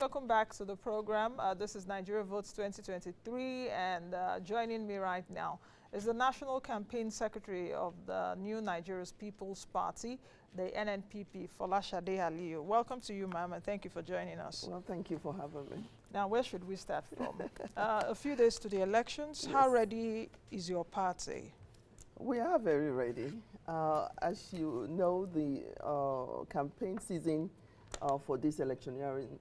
welcome back to the program. This is Nigeria Votes 2023, and joining me right now is the National Campaign Secretary of the New Nigeria's People's Party, the NNPP, Folashade Aliu. Welcome to you, ma'am, and thank you for joining us. Well, thank you for having me. Now, where should we start from? A few days to the elections. Yes. How ready is your party? We are very ready. As you know, the campaign season for this electioneering,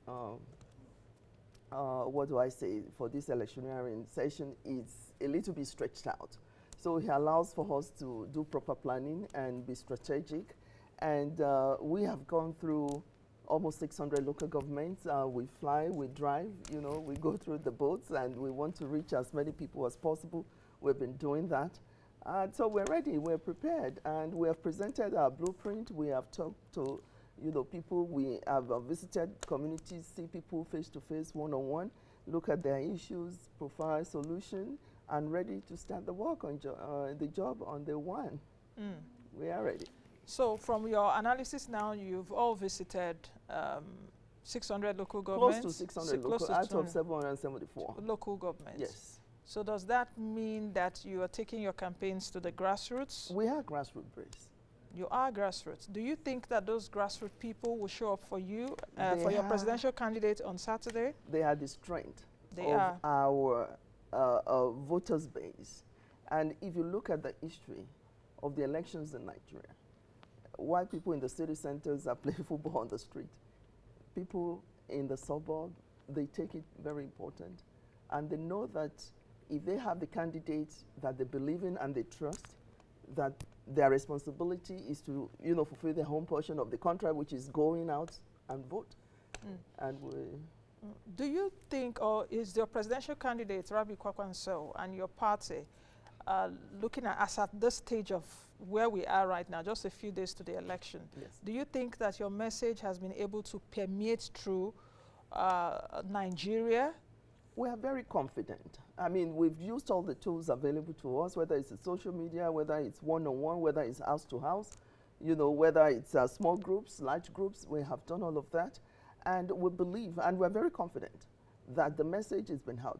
for this electioneering session is a little bit stretched out. So it allows for us to do proper planning and be strategic. And we have gone through almost 600 local governments. We fly, we drive, you know, we go through the boats, and we want to reach as many people as possible. We've been doing that. So we're ready, we're prepared, and we have presented our blueprint. We have talked to, you know, people. We have visited communities, see people face to face, one-on-one, look at their issues, profile solution, and ready to start the work on the job on day one. We are ready. So from your analysis now, you've all visited 600 local governments? Close to 600 local, out of 774. Local governments? Yes. So does that mean that you are taking your campaigns to the grassroots? We are grassroots based. You are grassroots. Do you think that those grassroots people will show up for you, for your presidential candidate on Saturday? They are the strength of our voters base. And if you look at the history of the elections in Nigeria, while people in the city centers are playing football on the street, people in the suburb, they take it very important. And they know that if they have the candidates that they believe in and they trust, that their responsibility is to, you know, fulfill their home portion of the contract, which is going out and vote. And do you think, or is your presidential candidate, Rabi Kwakwanso, and your party looking at us at this stage of where we are right now, just a few days to the election, yes, do you think that your message has been able to permeate through Nigeria? We are very confident. I mean, we've used all the tools available to us, whether it's social media, whether it's one-on-one, whether it's house-to-house, you know, whether it's small groups, large groups. We have done all of that. And we believe, and we're very confident, that the message has been heard.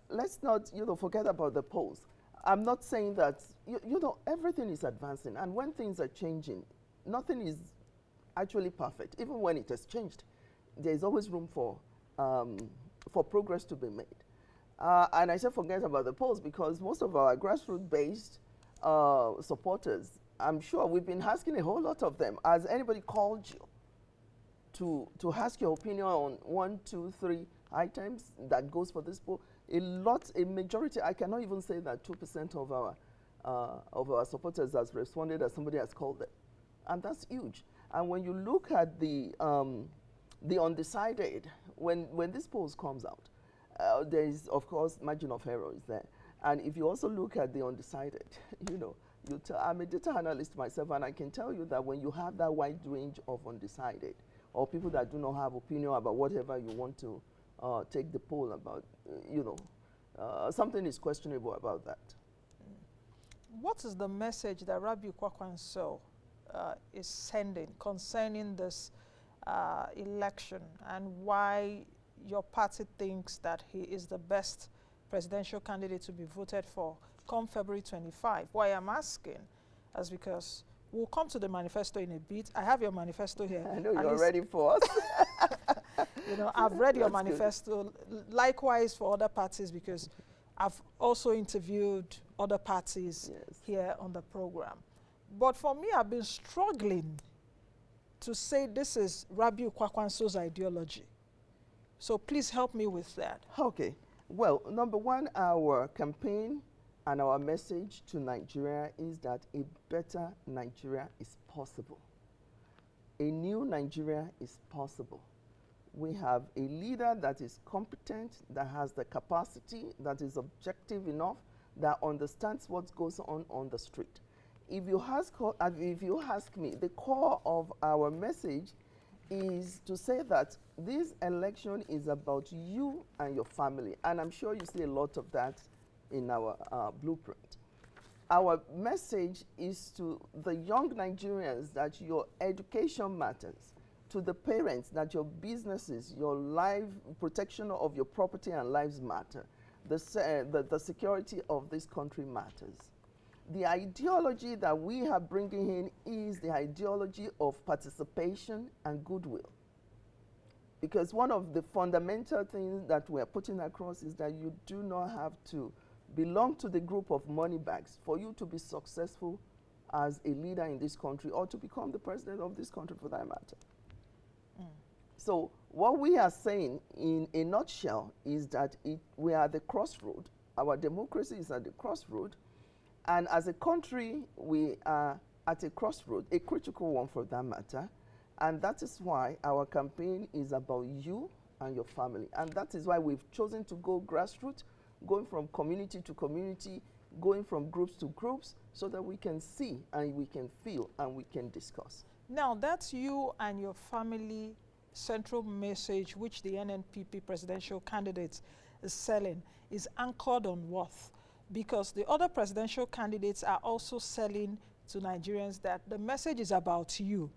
Let's not, you know, forget about the polls. I'm not saying that, you know, everything is advancing. And when things are changing, nothing is actually perfect. Even when it has changed, there's always room for progress to be made. And I said forget about the polls because most of our grassroots-based supporters, I'm sure we've been asking a whole lot of them. Has anybody called you to ask your opinion on 1, 2, 3 items that goes for this poll? A majority, I cannot even say that 2% of our supporters has responded that somebody has called them. And that's huge. And when you look at the undecided, when this poll comes out, there is, of course, margin of error is there. And if you also look at the undecided, you know, I'm a data analyst myself, and I can tell you that when you have that wide range of undecided, or people that do not have opinion about whatever you want to take the poll about, you know, something is questionable about that. What is the message that Rabi Kwakwanso is sending concerning this election, and why your party thinks that he is the best presidential candidate to be voted for come February 25? Why I'm asking is because we'll come to the manifesto in a bit. I have your manifesto here. I know you're ready for us. You know, I've read your manifesto. Likewise for other parties, because I've also interviewed other parties here on the program. But for me, I've been struggling to say this is Rabi Kwakwanso's ideology. So please help me with that. Okay. Well, number one, our campaign and our message to Nigeria is that a better Nigeria is possible. A new Nigeria is possible. We have a leader that is competent, that has the capacity, that is objective enough, that understands what goes on the street. If you ask me, the core of our message is to say that this election is about you and your family. And I'm sure you see a lot of that in our blueprint. Our message is to the young Nigerians that your education matters. to the parents that your businesses, your life, protection of your property and lives matter. The security of this country matters. The ideology that we are bringing in is the ideology of participation and goodwill. Because one of the fundamental things that we are putting across is that you do not have to belong to the group of money bags for you to be successful as a leader in this country or to become the president of this country for that matter. So what we are saying in a nutshell is that we are at the crossroad. Our democracy is at the crossroad. And as a country, we are at a crossroad, a critical one for that matter. And that is why our campaign is about you and your family. And that is why we've chosen to go grassroots, going from community to community, going from groups to groups, so that we can see and we can feel and we can discuss. Now, that's you and your family central message, which the NNPP presidential candidate is selling, is anchored on what? Because the other presidential candidates are also selling to Nigerians that the message is about you.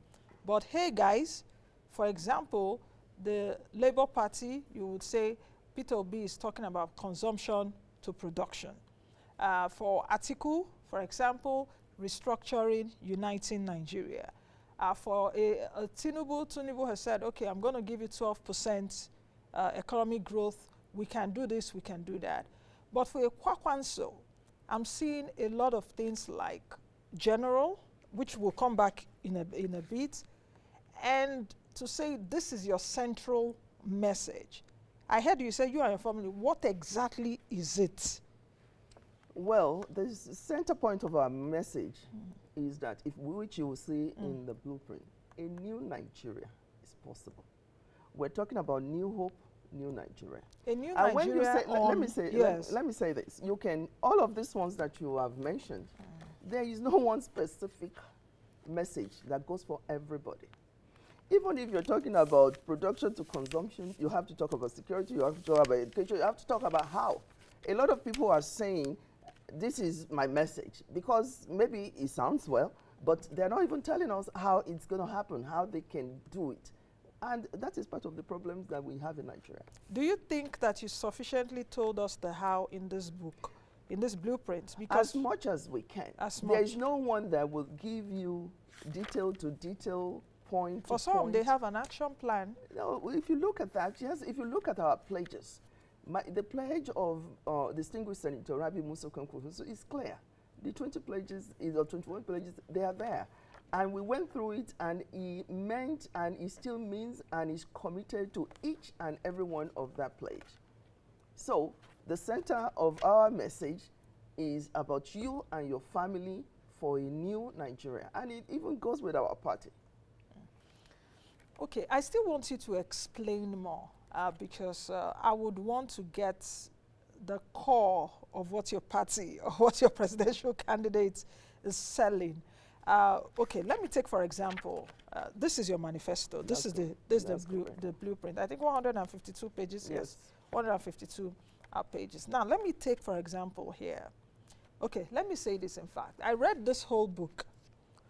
But hey, guys, for example, the Labour Party, you would say, Peter Obi is talking about consumption to production. For Atiku, for example, restructuring, uniting Nigeria. For Tinubu has said, okay, I'm going to give you 12% economic growth. We can do this, we can do that. But for a Kwakwanso, I'm seeing a lot of things like general, which will come back in a bit, and to say this is your central message. I heard you say you and your family, what exactly is it? Well, the center point of our message is that, which you will see in the blueprint, a new Nigeria is possible. We're talking about new hope, new Nigeria. A new and Nigeria. When you say, yes. let me say this. You can, all of these ones that you have mentioned, there is no one specific message that goes for everybody. Even if you're talking about production to consumption, you have to talk about security, you have to talk about education, you have to talk about how. A lot of people are saying, this is my message, because maybe it sounds well, but they're not even telling us how it's going to happen, how they can do it. And that is part of the problems that we have in Nigeria. Do you think that you sufficiently told us the how in this book, in this blueprint? Because as much as we can. There is no one that will give you detail to detail, point for to some, point. they have an action plan. No, if you look at that, yes, if you look at our pledges, the pledge of distinguished Senator Rabi Musa Kwakwanso is clear. The 20 pledges, or 21 pledges, they are there. And we went through it, and he meant, and he still means, and is committed to each and every one of that pledge. So the center of our message is about you and your family for a new Nigeria. And it even goes with our party. Okay, I still want you to explain more because I would want to get the core of what your party or what your presidential candidate is selling. Okay, let me take, for example, this is your manifesto. This is the blueprint. I think 152 pages. Yes, 152 pages. Now, let me take, for example, here. Okay, let me say this, in fact. I read this whole book.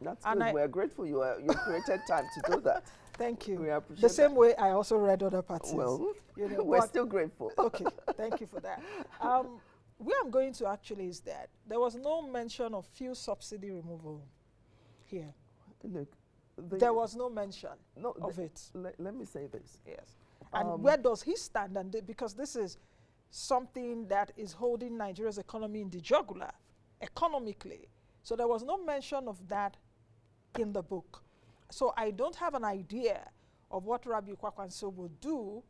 That's good. We're grateful you created time to do that. Thank you. We appreciate the same way I also read other parties. Well, you know, we're still grateful. Okay, thank you for that. Where I'm going to actually is that there was no mention of fuel subsidy removal here. Look, there was no mention of it. Let me say this. Yes. And where does he stand? And because this is something that is holding Nigeria's economy in the jugular, economically. So there was no mention of that in the book. So I don't have an idea of what Rabi Kwakwanso will do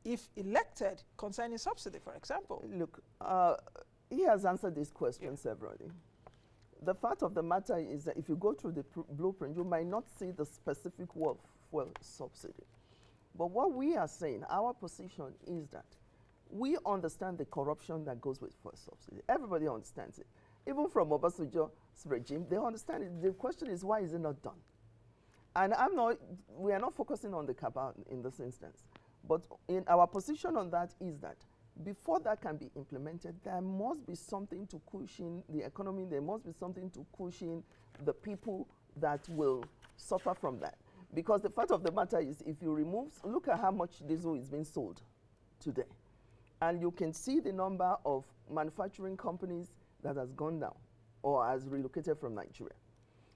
if elected concerning subsidy, for example. Look, he has answered this question severally. The fact of the matter is that if you go through the blueprint, you might not see the specific word for subsidy. But what we are saying, our position is that we understand the corruption that goes with fuel subsidy. Everybody understands it. Even from Obasanjo's regime, they understand it. The question is, why is it not done? And we are not focusing on the cabal in this instance. But in our position on that is that before that can be implemented, there must be something to cushion the economy. There must be something to cushion the people that will suffer from that. Because the fact of the matter is, if you remove, look at how much diesel is being sold today. And you can see the number of manufacturing companies that has gone down or has relocated from Nigeria.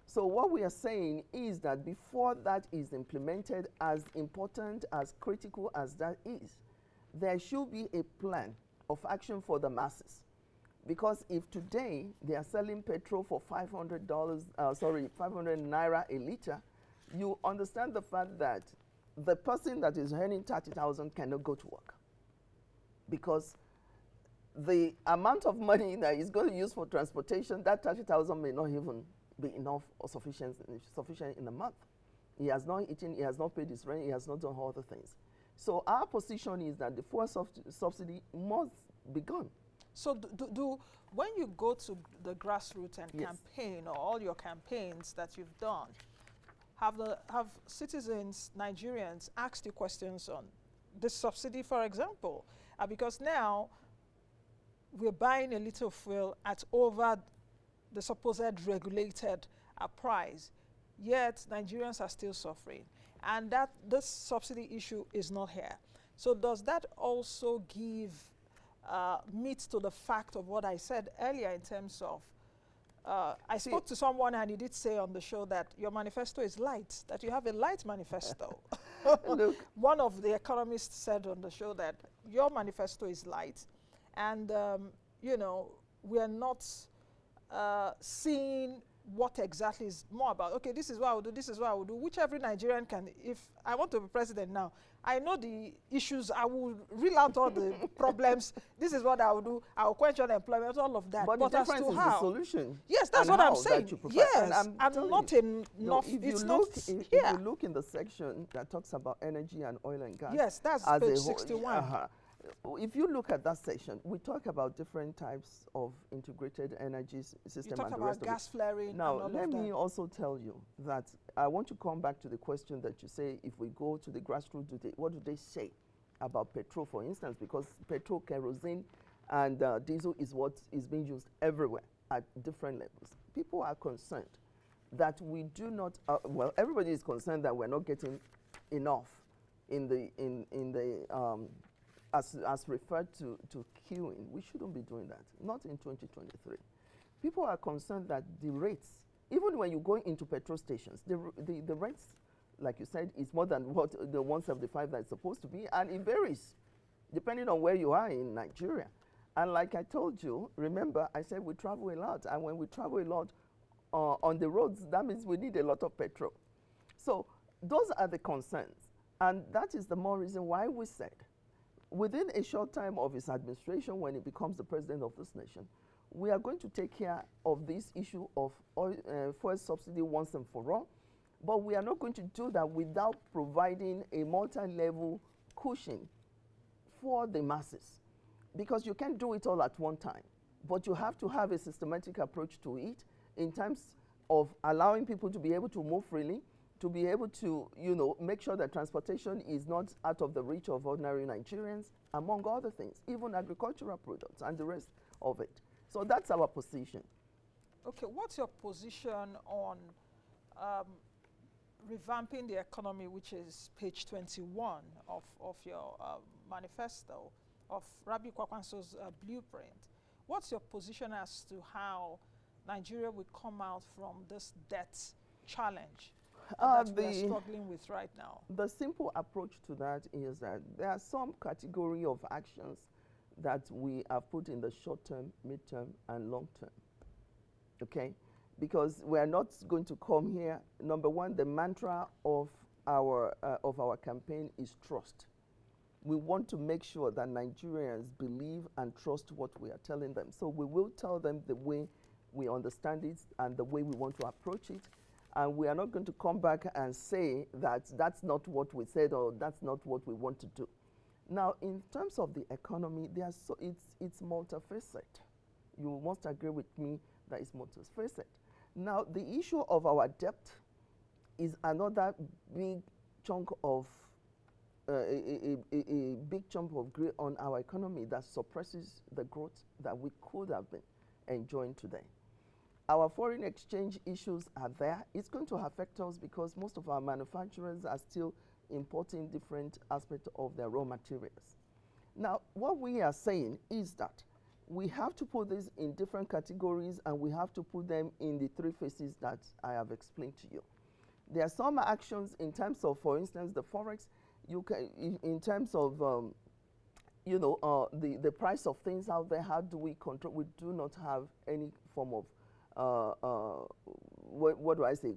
So what we are saying is that before that is implemented, as important, as critical as that is, there should be a plan of action for the masses. Because if today they are selling petrol for $500, 500 naira a liter, you understand the fact that the person that is earning 30,000 cannot go to work. Because the amount of money that he's going to use for transportation, that 30,000 may not even be enough or sufficient in a month. He has not eaten, he has not paid his rent, he has not done all the things. So our position is that the fuel subsidy must be gone. So when you go to the grassroots and Yes. campaign, or all your campaigns that you've done, have citizens, Nigerians, asked you questions on this subsidy, for example? Because now we're buying a liter of fuel at over the supposed regulated price, yet Nigerians are still suffering. And that this subsidy issue is not here. So does that also give meat to the fact of what I said earlier in terms of, I spoke to someone and he did say on the show that your manifesto is light, that you have a light manifesto. Look, one of the economists said on the show that your manifesto is light, and you know, we are not seeing what exactly is more about. Okay, this is what I will do, this is what I will do, which every Nigerian can. If I want to be president now, I know the issues, I will reel out all the problems. This is what I will do, I will quench unemployment, all of that. but the as difference to is how, the solution. yes, that's and what I'm how saying. that you provide. Yes, and I'm not you, enough. no, if It's you not look, if here. you look in the section that talks about energy and oil and gas, Yes, that's as page a whole, 61. If you look at that section, we talk about different types of integrated energy system You talk and the about rest gas of it. flaring. Now, and all let of me that. also tell you that I want to come back to the question that you say, if we go to the grassroots, what do they say about petrol, for instance? Because petrol, kerosene, and diesel is what is being used everywhere at different levels. People are concerned that we do not, well, everybody is concerned that we're not getting enough in the as referred to queuing. We shouldn't be doing that, not in 2023. People are concerned that the rates, even when you go into petrol stations, the rates, like you said, is more than what the 175 that is supposed to be, and it varies depending on where you are in Nigeria. And like I told you, remember, I said we travel a lot, and when we travel a lot on the roads, that means we need a lot of petrol. So those are the concerns, and that is the more reason why we said, within a short time of his administration, when he becomes the president of this nation, we are going to take care of this issue of oil, fuel subsidy once and for all. But we are not going to do that without providing a multi-level cushion for the masses. Because you can't do it all at one time. But you have to have a systematic approach to it in terms of allowing people to be able to move freely, to be able to, you know, make sure that transportation is not out of the reach of ordinary Nigerians, among other things, even agricultural products and the rest of it. So that's our position. Okay, what's your position on revamping the economy, which is page 21 of your manifesto, of Rabbi Kwakwanso's blueprint? What's your position as to how Nigeria will come out from this debt challenge that we are struggling with right now? The simple approach to that is that there are some category of actions that we have put in the short term, mid-term, and long term. Okay? Because we are not going to come here. Number one, the mantra of our campaign is trust. We want to make sure that Nigerians believe and trust what we are telling them. So we will tell them the way we understand it and the way we want to approach it. And we are not going to come back and say that that's not what we said or that's not what we want to do. Now, in terms of the economy, it's multifaceted. You must agree with me that it's multifaceted. Now, the issue of our debt is another big chunk of a big chunk of grit on our economy that suppresses the growth that we could have been enjoying today. Our foreign exchange issues are there. It's going to affect us because most of our manufacturers are still importing different aspects of their raw materials. Now, what we are saying is that we have to put this in different categories and we have to put them in the three phases that I have explained to you. There are some actions in terms of, for instance, the forex. You can, in terms of, the price of things out there. How do we control? We do not have any form of, what do I say,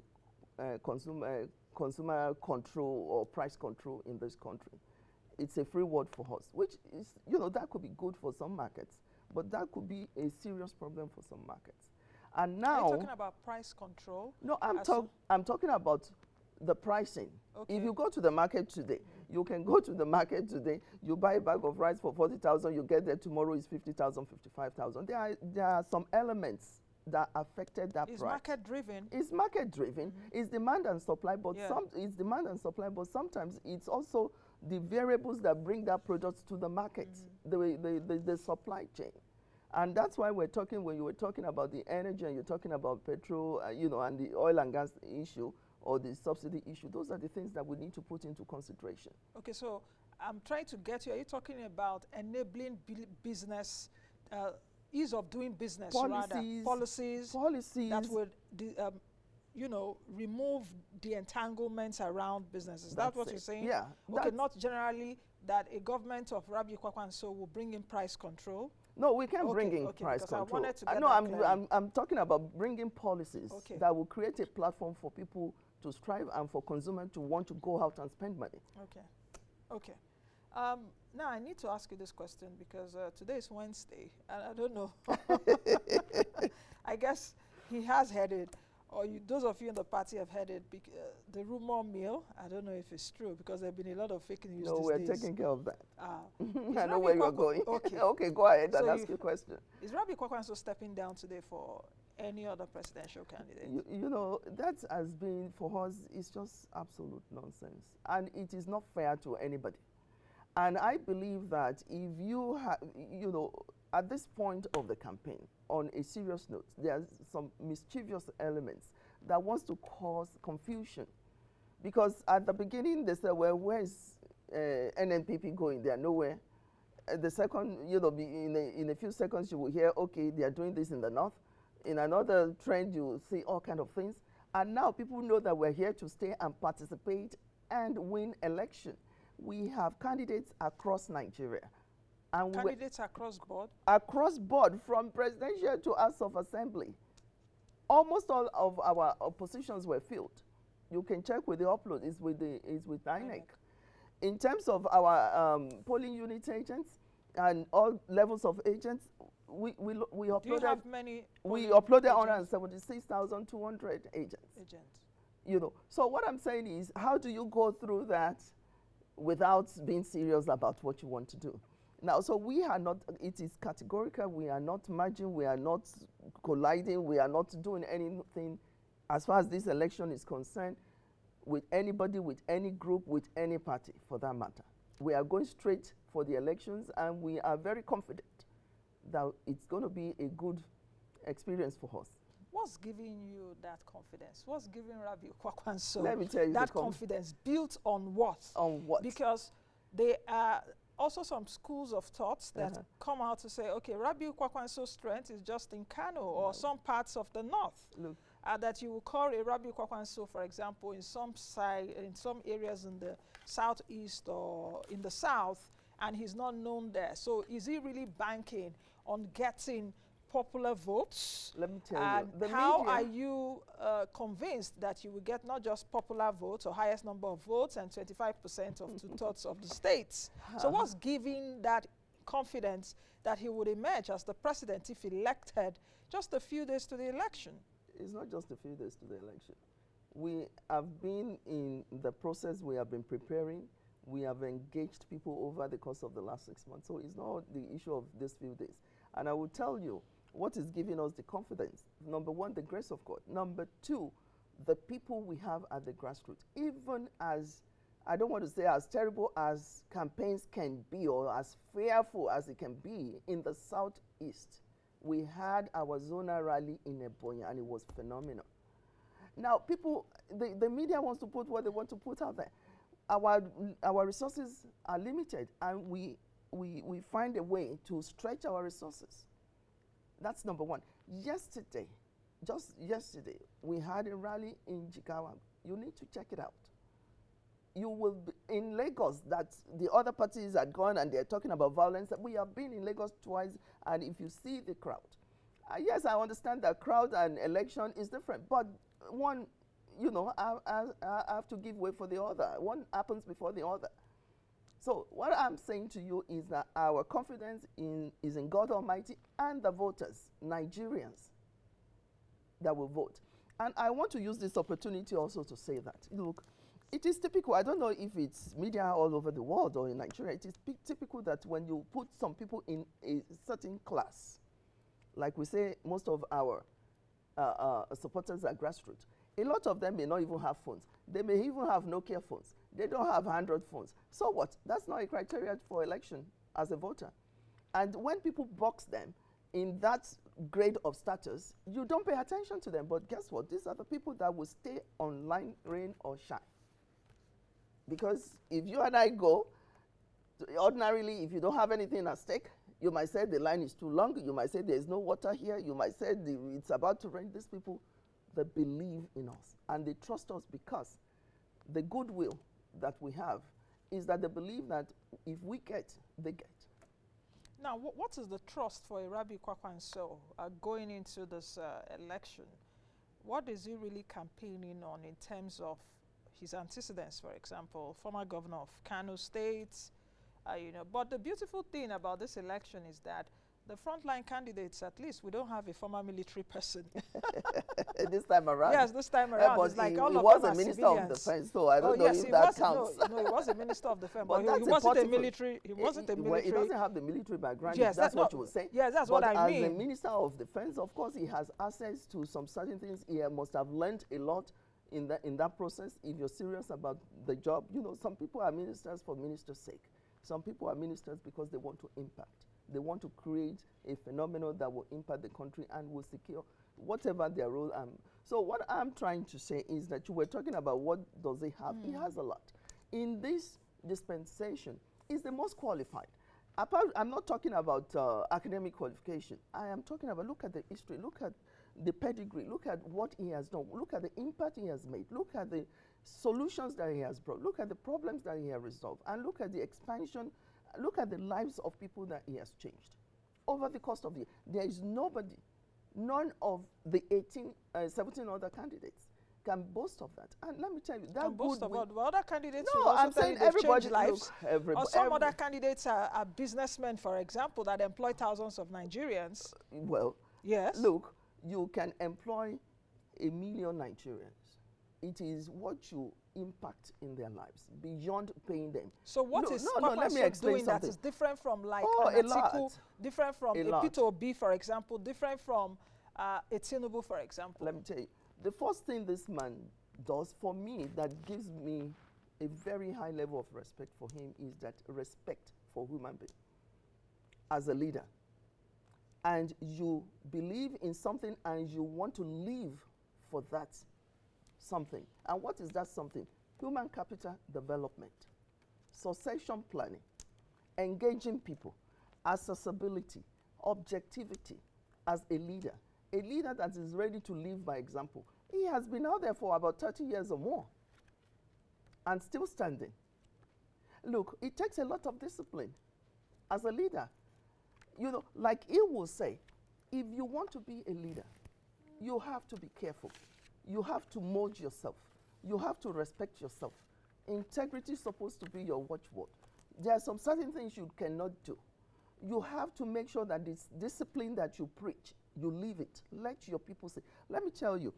consumer control or price control in this country. It's a free world for us, which is, that could be good for some markets, but that could be a serious problem for some markets. And now, are you talking about price control? No, I'm talking about the pricing. Okay. If you go to the market today, you can go to the market today, you buy a bag of rice for 40,000, you get there tomorrow is 50,000, 55,000. There are some elements that affected that It's price. market driven. It's market driven. It's demand and supply, but it's demand and supply, but sometimes it's also the variables that bring that product to the market, the supply chain. And that's why we're talking, when you were talking about the energy and you're talking about petrol, and the oil and gas issue or the subsidy issue, those are the things that we need to put into consideration. Okay, so I'm trying to get you, are you talking about enabling business, ease of doing business, policies that would, remove the entanglements around businesses? That's what you're saying? Yeah. Okay, not generally that a government of Rabiu Kwakwanso will bring in price control. No, we can't bring in price control. I wanted to get no, that I'm talking about bringing policies that will create a platform for people to strive and for consumers to want to go out and spend money. Okay. Now I need to ask you this question because today is Wednesday and I don't know. I guess he has headed, or those of you in the party have headed the rumor mill. I don't know if it's true because there have been a lot of fake news. No, these we're days. taking care of that. I know Rabi where you're going. Okay. Okay, go ahead and ask your question. Is Rabi Kwakwanso stepping down today for any other presidential candidate? That has been, for us, it's just absolute nonsense. And it is not fair to anybody. And I believe that if you have, at this point of the campaign, on a serious note, there are some mischievous elements that wants to cause confusion. Because at the beginning, they said, well, where's NNPP going? They are nowhere. The second, in a few seconds, you will hear, okay, they are doing this in the north. In another trend, you will see all kinds of things. And now people know that we're here to stay and participate and win election. We have candidates across Nigeria. And candidates across board? Across board, from presidential to House of Assembly. Almost all of our positions were filled. You can check with the upload, it's with INEC. In terms of our polling unit agents and all levels of agents, we uploaded. Do you have many? We uploaded 176,200 agents. So what I'm saying is, how do you go through that without being serious about what you want to do? Now, so we are not, it is categorical, we are not merging, we are not colliding, we are not doing anything as far as this election is concerned with anybody, with any group, with any party for that matter. We are going straight for the elections and we are very confident that it's going to be a good experience for us. What's giving you that confidence? What's giving Rabi Kwakwanso Let me tell you that confidence? Built on what? On what? Because there are also some schools of thoughts that come out to say, okay, Rabi Kwakwanso's strength is just in Kano or some parts of the north. Look. That you will call a Rabi Kwakwanso, for example, in some areas in the southeast or in the south, and he's not known there. So is he really banking on getting popular votes? Let me tell you. How are you convinced that you will get not just popular votes or highest number of votes and 25% of 2/3 of the states? So what's giving that confidence that he would emerge as the president if elected just a few days to the election? It's not just a few days to the election. We have been in the process, we have been preparing, we have engaged people over the course of the last 6 months. So it's not the issue of these few days. And I will tell you what is giving us the confidence. Number one, the grace of God. Number two, the people we have at the grassroots. Even as, I don't want to say as terrible as campaigns can be or as fearful as it can be in the southeast, we had our zonal rally in Ebonyi, and it was phenomenal. Now, people, the media wants to put what they want to put out there. Our resources are limited, and we find a way to stretch our resources. That's number one. Yesterday, just yesterday, we had a rally in Jigawa. You need to check it out. You will be in Lagos, that the other parties had gone and they're talking about violence. We have been in Lagos twice, and if you see the crowd, yes, I understand that crowd and election is different, but one, you know, I have to give way for the other. One happens before the other. So what I'm saying to you is that our confidence is in God Almighty and the voters, Nigerians, that will vote. And I want to use this opportunity also to say that, look, it is typical, I don't know if it's media all over the world or in Nigeria, it is typical that when you put some people in a certain class, like we say most of our supporters are grassroots, a lot of them may not even have phones. They may even have Nokia phones. They don't have Android phones. So what? That's not a criteria for election as a voter. And when people box them in that grade of status, you don't pay attention to them. But guess what? These are the people that will stay online, rain or shine. Because if you and I go, ordinarily, if you don't have anything at stake, you might say the line is too long. You might say there's no water here. You might say it's about to rain. These people, they believe in us. And they trust us because the goodwill that we have is that they believe that if we get, they get. Now, what is the trust for Rabiu Kwakwanso going into this election? What is he really campaigning on in terms of his antecedents, for example, former governor of Kano State, you know? But the beautiful thing about this election is that the frontline candidates, at least, we don't have a former military person. This time around? Yes, this time around. But it's like he all of was them a are minister civilians. of defense, so I don't know if that counts. No, he was a minister of defense, but that's he wasn't a military. He wasn't a military. Well, he doesn't have the military background. Yes, that's what you would say. Yes, that's what I mean. As a minister of defense, of course, he has access to some certain things. He must have learned a lot in that process. If you're serious about the job, you know, some people are ministers for minister's sake. Some people are ministers because they want to impact. They want to create a phenomenon that will impact the country and will secure whatever their role. So what I'm trying to say is that you were talking about what does he have. He has a lot. In this dispensation, he's the most qualified. I'm not talking about academic qualification. I am talking about, look at the history, look at the pedigree, look at what he has done, look at the impact he has made, look at the solutions that he has brought, look at the problems that he has resolved, and look at the expansion. Look at the lives of people that he has changed. Over the course of the year, there is nobody, none of the 17 other candidates can boast of that. And let me tell you, that can boast of what? Well, other candidates no, I'm saying everybody lives. Or some other candidates are businessmen, for example, that employ thousands of Nigerians. Well, yes. Look, you can employ 1 million Nigerians. It is what you impact in their lives beyond paying them. So what is let me explain doing something. That is different from like an Atiku, different from a Peter Obi, for example, different from a Tinubu, for example? Let me tell you, the first thing this man does for me that gives me a very high level of respect for him is that respect for human being as a leader. And you believe in something and you want to live for that something. And what is that something? Human capital development, succession planning, engaging people, accessibility, objectivity as a leader that is ready to live by example. He has been out there for about 30 years or more and still standing. Look, it takes a lot of discipline as a leader. You know, like he will say, if you want to be a leader, you have to be careful. You have to mold yourself. You have to respect yourself. Integrity is supposed to be your watchword. There are some certain things you cannot do. You have to make sure that this discipline that you preach, you live it. Let your people say. Let me tell you,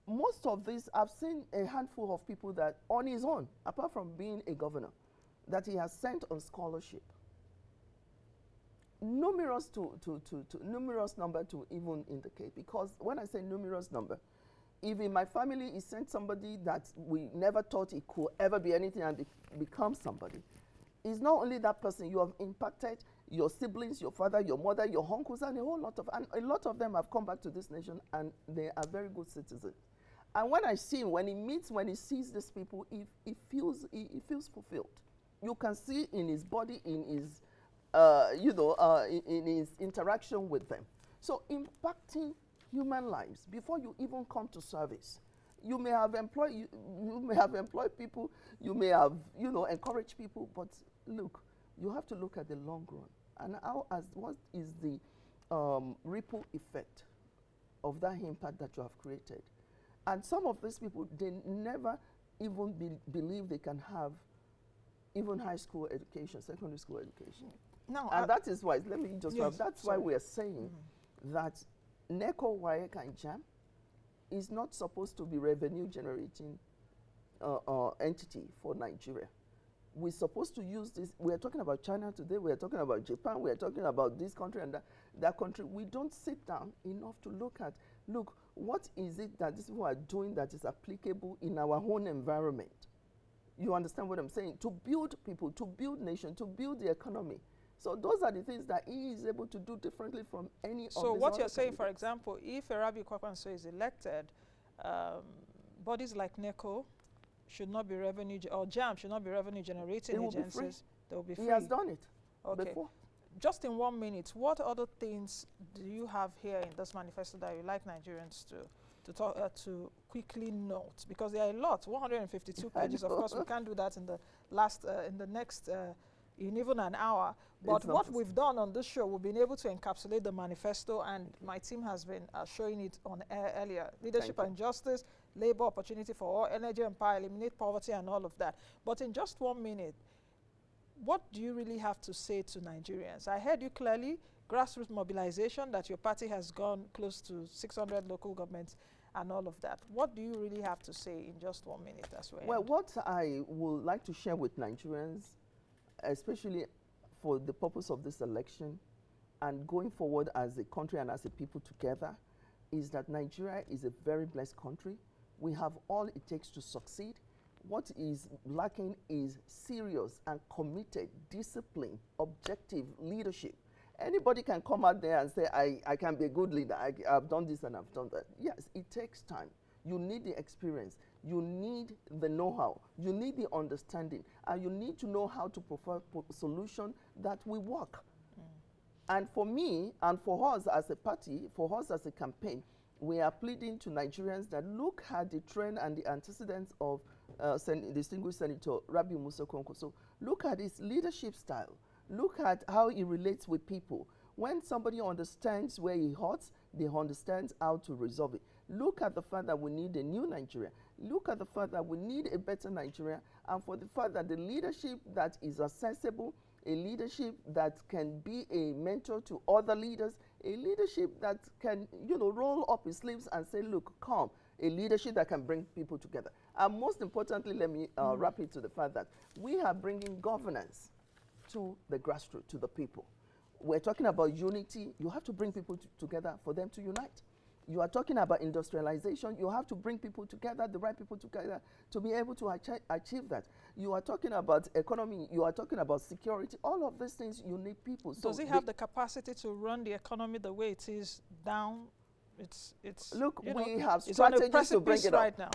most of this, I've seen a handful of people that on his own, apart from being a governor, that he has sent on scholarship. Numerous numerous number to even indicate, because when I say numerous number, if in my family he sent somebody that we never thought he could ever be anything and become somebody, it's not only that person, you have impacted your siblings, your father, your mother, your uncles, and a lot of them have come back to this nation, and they are very good citizens. And when I see him, when he sees these people, he feels fulfilled. You can see in his body, in his, in his interaction with them. So impacting human lives before you even come to service. You may have employed people, you may have, encouraged people, but look, you have to look at the long run. And what is the ripple effect of that impact that you have created? And some of these people, they never even believe they can have even high school education, secondary school education. No, and that is why, let me just yes, that's why we are saying that NECO, WAEC, and JAM is not supposed to be revenue generating entity for Nigeria. We're supposed to use this. We are talking about China today. We are talking about Japan. We are talking about this country and that country. We don't sit down enough to look, what is it that these people are doing that is applicable in our own environment? You understand what I'm saying? To build people, to build nation, to build the economy. So those are the things that he is able to do differently from any of these. So what you're saying, candidates. for example, if Rabiu Kwakwanso is elected, bodies like NECO should not be revenue, or JAM should not be revenue generating agencies. They will be free. He has done it before. Just in 1 minute, what other things do you have here in this manifesto that you like Nigerians to quickly note? Because there are a lot, 152 pages. Of course, we can't do that in the next in even an hour. But what we've done on this show, we've been able to encapsulate the manifesto, and my team has been showing it on air earlier. Leadership and justice, labor opportunity for all, energy and power, eliminate poverty, and all of that. But in just 1 minute, what do you really have to say to Nigerians? I heard you clearly, grassroots mobilization, that your party has gone close to 600 local governments and all of that. What do you really have to say in just 1 minute as well? Well, what I would like to share with Nigerians, especially for the purpose of this election and going forward as a country and as a people together, is that Nigeria is a very blessed country. We have all it takes to succeed. What is lacking is serious and committed, discipline, objective leadership. Anybody can come out there and say, I can be a good leader. I've done this and I've done that. Yes, it takes time. You need the experience. You need the know-how. You need the understanding. And you need to know how to provide a solution that will work. And for me, and for us as a party, for us as a campaign, we are pleading to Nigerians that look at the trend and the antecedents of distinguished Senator Rabiu Musa Kwankwaso. Look at his leadership style. Look at how he relates with people. When somebody understands where he hurts, they understand how to resolve it. Look at the fact that we need a new Nigeria. Look at the fact that we need a better Nigeria, and for the fact that the leadership that is accessible, a leadership that can be a mentor to other leaders, a leadership that can, roll up his sleeves and say, look, come, a leadership that can bring people together. And most importantly, let me wrap it to the fact that we are bringing governance to the grassroots, to the people. We're talking about unity. You have to bring people together for them to unite. You are talking about industrialization. You have to bring people together, the right people together, to be able to achieve that. You are talking about economy. You are talking about security. All of these things, you need people. Does he have the capacity to run the economy the way it is down? Look, we have strategies on a precipice to bring it right up. now.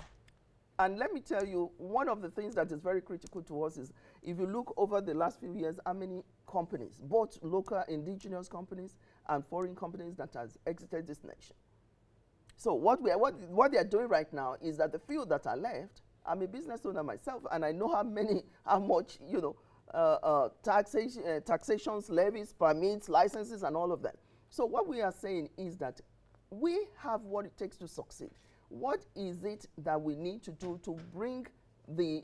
And let me tell you, one of the things that is very critical to us is, if you look over the last few years, how many companies, both local indigenous companies and foreign companies, that has exited this nation. So what they are doing right now is that the few that are left, I'm a business owner myself, and I know how much, taxations, levies, permits, licenses, and all of that. So what we are saying is that we have what it takes to succeed. What is it that we need to do to bring the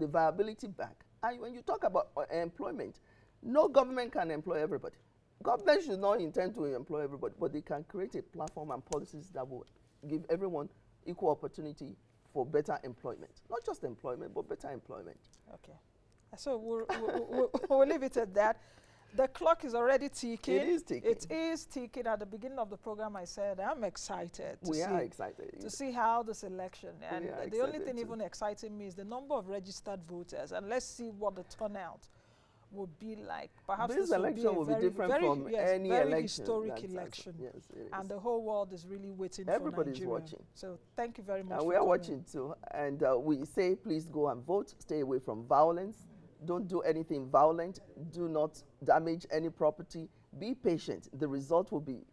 viability back? And when you talk about employment, no government can employ everybody. Government should not intend to employ everybody, but they can create a platform and policies that will give everyone equal opportunity for better employment. Not just employment, but better employment. Okay. So we'll leave it at that. The clock is already ticking. It is ticking. It is ticking. At the beginning of the program, I said I'm excited. We are excited to see how this election. And the only thing too. even exciting me is the number of registered voters. And let's see what the turnout would be like. Perhaps this this will election will be different from any very election. historic election. Yes, it is. And the whole world is really waiting Everybody's for Nigeria. watching. So thank you very much. And we are watching too. And we say, please go and vote. Stay away from violence. Don't do anything violent. Do not damage any property. Be patient. The result will be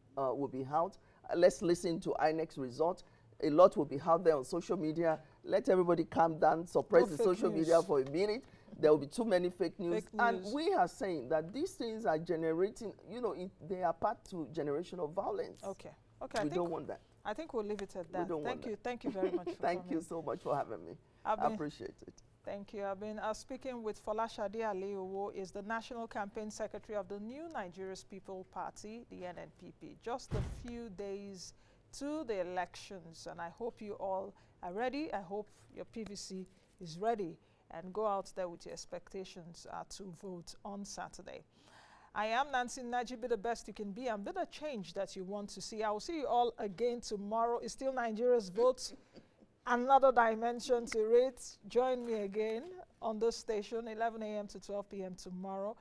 out. Let's listen to INEC's result. A lot will be out there on social media. Let everybody calm down, suppress the social media for a minute. There will be too many fake news. And we are saying that these things are generating, you know, they are part to generation of violence. Okay. Okay. We don't want that. I think we'll leave it at that. We don't want that. Thank you very much for Thank coming. you so much for having me. I appreciate it. Thank you. I've been speaking with Folashade Aliu, who is the National Campaign Secretary of the New Nigeria's People Party, the NNPP. Just a few days to the elections, and I hope you all are ready. I hope your PVC is ready, and go out there with your expectations to vote on Saturday. I am Nancy Naji. Be the best you can be, and be the change that you want to see. I will see you all again tomorrow. It's still Nigeria's votes. Another dimension to it. Join me again on this station, 11 a.m. to 12 p.m. tomorrow.